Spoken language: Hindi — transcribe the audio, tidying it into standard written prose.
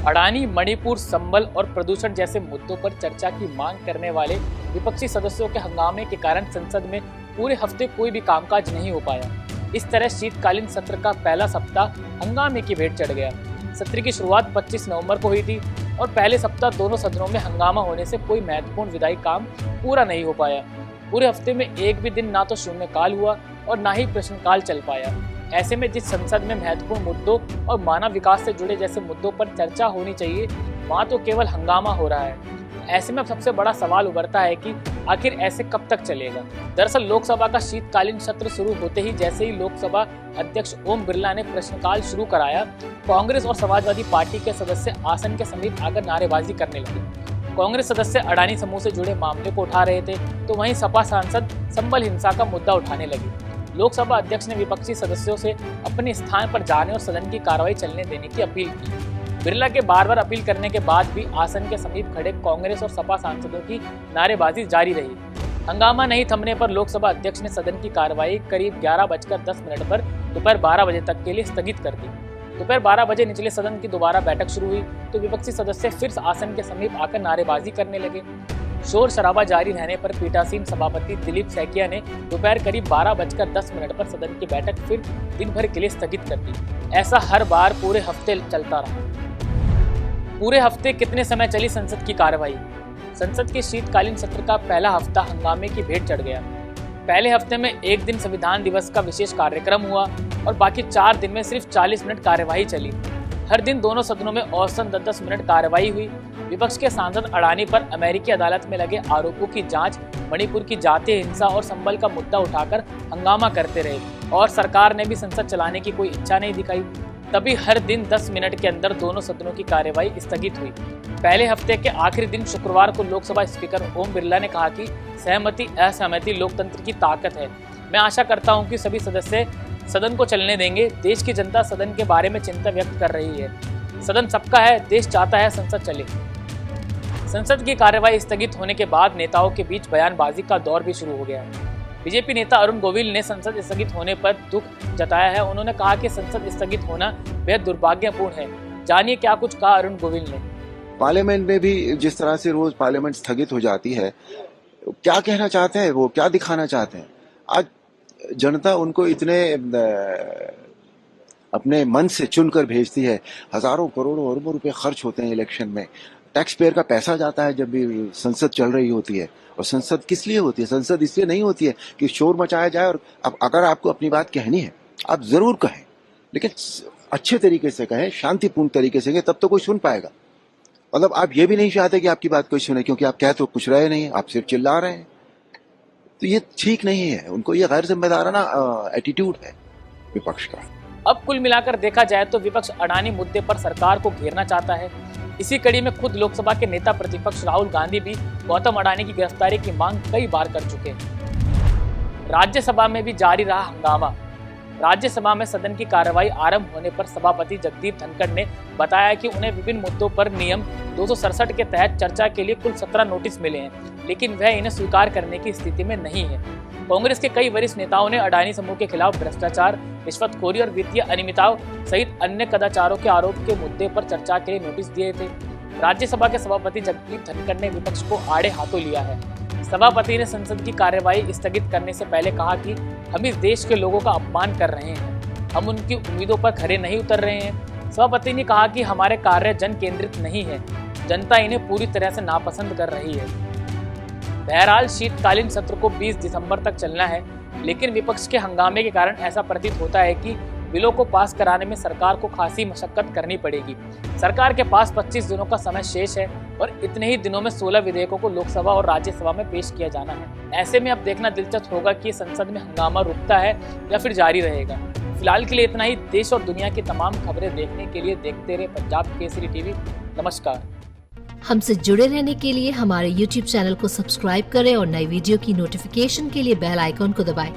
अडानी, मणिपुर, संबल और प्रदूषण जैसे मुद्दों पर चर्चा की मांग करने वाले विपक्षी सदस्यों के हंगामे के कारण संसद में पूरे हफ्ते कोई भी कामकाज नहीं हो पाया। इस तरह शीतकालीन सत्र का पहला सप्ताह हंगामे की भेंट चढ़ गया। सत्र की शुरुआत 25 नवंबर को हुई थी और पहले सप्ताह दोनों सदनों में हंगामा होने से कोई महत्वपूर्ण विधायी काम पूरा नहीं हो पाया। पूरे हफ्ते में एक भी दिन ना तो शून्यकाल हुआ और ना ही प्रश्नकाल चल पाया। ऐसे में जिस संसद में महत्वपूर्ण मुद्दों और मानव विकास से जुड़े जैसे मुद्दों पर चर्चा होनी चाहिए, वहाँ तो केवल हंगामा हो रहा है। ऐसे में सबसे बड़ा सवाल उभरता है कि आखिर ऐसे कब तक चलेगा। दरअसल लोकसभा का शीतकालीन सत्र शुरू होते ही जैसे ही लोकसभा अध्यक्ष ओम बिरला ने प्रश्नकाल शुरू कराया, कांग्रेस और समाजवादी पार्टी के सदस्य आसन के समीप आकर नारेबाजी करने लगे। कांग्रेस सदस्य अडानी समूह से जुड़े मामले को उठा रहे थे, तो वहीं सपा सांसद संबल हिंसा का मुद्दा उठाने लगे। लोकसभा अध्यक्ष ने विपक्षी सदस्यों से अपने स्थान पर जाने और सदन की कार्रवाई चलने देने की अपील की। बिरला के बार बार अपील करने के बाद भी आसन के समीप खड़े कांग्रेस और सपा सांसदों की नारेबाजी जारी रही। हंगामा नहीं थमने पर लोकसभा अध्यक्ष ने सदन की कार्रवाई करीब 11:10 पर दोपहर 12 बजे तक के लिए स्थगित कर दी। दोपहर 12 बजे निचले सदन की दोबारा बैठक शुरू हुई तो विपक्षी सदस्य फिर आसन के समीप आकर नारेबाजी करने लगे। शोर शराबा जारी रहने पर पीठासीन सभापति दिलीप सैकिया ने दोपहर करीब 12:10 पर सदन की बैठक फिर दिन भर के लिए स्थगित कर दी। ऐसा हर बार पूरे हफ्ते चलता रहा। पूरे हफ्ते कितने समय चली संसद की कार्रवाई। संसद के शीतकालीन सत्र का पहला हफ्ता हंगामे की भेंट चढ़ गया। पहले हफ्ते में एक दिन संविधान दिवस का विशेष कार्यक्रम हुआ और बाकी 4 दिन में सिर्फ 40 मिनट कार्यवाही चली। हर दिन दोनों सदनों में औसतन 10-10 मिनट कार्यवाही हुई। विपक्ष के सांसद अडानी पर अमेरिकी अदालत में लगे आरोपों की जांच, मणिपुर की जातीय हिंसा और संबल का मुद्दा उठाकर हंगामा करते रहे और सरकार ने भी संसद चलाने की कोई इच्छा नहीं दिखाई। तभी हर दिन 10 मिनट के अंदर दोनों सदनों की कार्यवाही स्थगित हुई। पहले हफ्ते के आखिरी दिन शुक्रवार को लोकसभा स्पीकर ओम बिरला ने कहा कि सहमति असहमति लोकतंत्र की ताकत है। मैं आशा करता हूं कि सभी सदस्य सदन को चलने देंगे। देश की जनता सदन के बारे में चिंता व्यक्त कर रही है। सदन सबका है, देश चाहता है संसद चले। संसद की कार्यवाही स्थगित होने के बाद नेताओं के बीच बयानबाजी का दौर भी शुरू हो गया है। बीजेपी नेता अरुण गोविल ने संसद स्थगित होने पर दुख जताया है। उन्होंने कहा कि संसद स्थगित होना बेहद दुर्भाग्यपूर्ण है। जानिए क्या कुछ कहा अरुण गोविल ने। पार्लियामेंट में भी जिस तरह से रोज पार्लियामेंट स्थगित हो जाती है, क्या कहना चाहते हैं वो, क्या दिखाना चाहते हैं? आज जनता उनको इतने अपने मन से चुनकर भेजती है। हजारों करोड़ों अरबों रुपए खर्च होते हैं इलेक्शन में। टैक्स पेयर का पैसा जाता है जब भी संसद चल रही होती है। और संसद किस लिए होती है? संसद इसलिए नहीं होती है कि शोर मचाया जाए। और अब अगर आपको अपनी बात कहनी है आप जरूर कहें, लेकिन अच्छे तरीके से कहें, शांतिपूर्ण तरीके से कहें, तब तो कोई सुन पाएगा। मतलब आप ये भी नहीं चाहते कि आपकी बात कोई सुने, क्योंकि आप कह तो कुछ रहे नहीं, आप सिर्फ चिल्ला रहे हैं। तो ये ठीक नहीं है। उनको ये गैर जिम्मेदाराना एटीट्यूड है विपक्ष का। अब कुल मिलाकर देखा जाए तो विपक्ष अडानी मुद्दे पर सरकार को घेरना चाहता है। इसी कड़ी में खुद लोकसभा के नेता प्रतिपक्ष राहुल गांधी भी गौतम अडानी की गिरफ्तारी की मांग कई बार कर चुके हैं। राज्यसभा में भी जारी रहा हंगामा। राज्यसभा में सदन की कार्रवाई आरंभ होने पर सभापति जगदीप धनखड़ ने बताया कि उन्हें विभिन्न मुद्दों पर नियम 267 के तहत चर्चा के लिए कुल 17 नोटिस मिले हैं, लेकिन वह इन्हें स्वीकार करने की स्थिति में नहीं है। कांग्रेस के कई वरिष्ठ नेताओं ने अडानी समूह के खिलाफ भ्रष्टाचार, रिश्वतखोरी और वित्तीय अनियमितताओं सहित अन्य कदाचारों के आरोप के मुद्दे पर चर्चा के लिए नोटिस दिए थे। राज्यसभा के सभापति जगदीप धनखड़ ने विपक्ष को आड़े हाथों लिया है। सभापति ने संसद की कार्यवाही स्थगित करने से पहले कहा कि हम इस देश के लोगों का अपमान कर रहे हैं, हम उनकी उम्मीदों पर खरे नहीं उतर रहे हैं। सभापति ने कहा कि हमारे कार्य जन केंद्रित नहीं है, जनता इन्हें पूरी तरह से नापसंद कर रही है। बहरहाल शीतकालीन सत्र को 20 दिसंबर तक चलना है, लेकिन विपक्ष के हंगामे के कारण ऐसा प्रतीत होता है कि बिलों को पास कराने में सरकार को खासी मशक्कत करनी पड़ेगी। सरकार के पास 25 दिनों का समय शेष है और इतने ही दिनों में 16 विधेयकों को लोकसभा और राज्यसभा में पेश किया जाना है। ऐसे में अब देखना दिलचस्प होगा कि संसद में हंगामा रुकता है या फिर जारी रहेगा। फिलहाल के लिए इतना ही। देश और दुनिया की तमाम खबरें देखने के लिए देखते रहे पंजाब केसरी टीवी। नमस्कार। हमसे जुड़े रहने के लिए हमारे YouTube चैनल को सब्सक्राइब करें और नई वीडियो की नोटिफिकेशन के लिए बेल आइकॉन को दबाएं।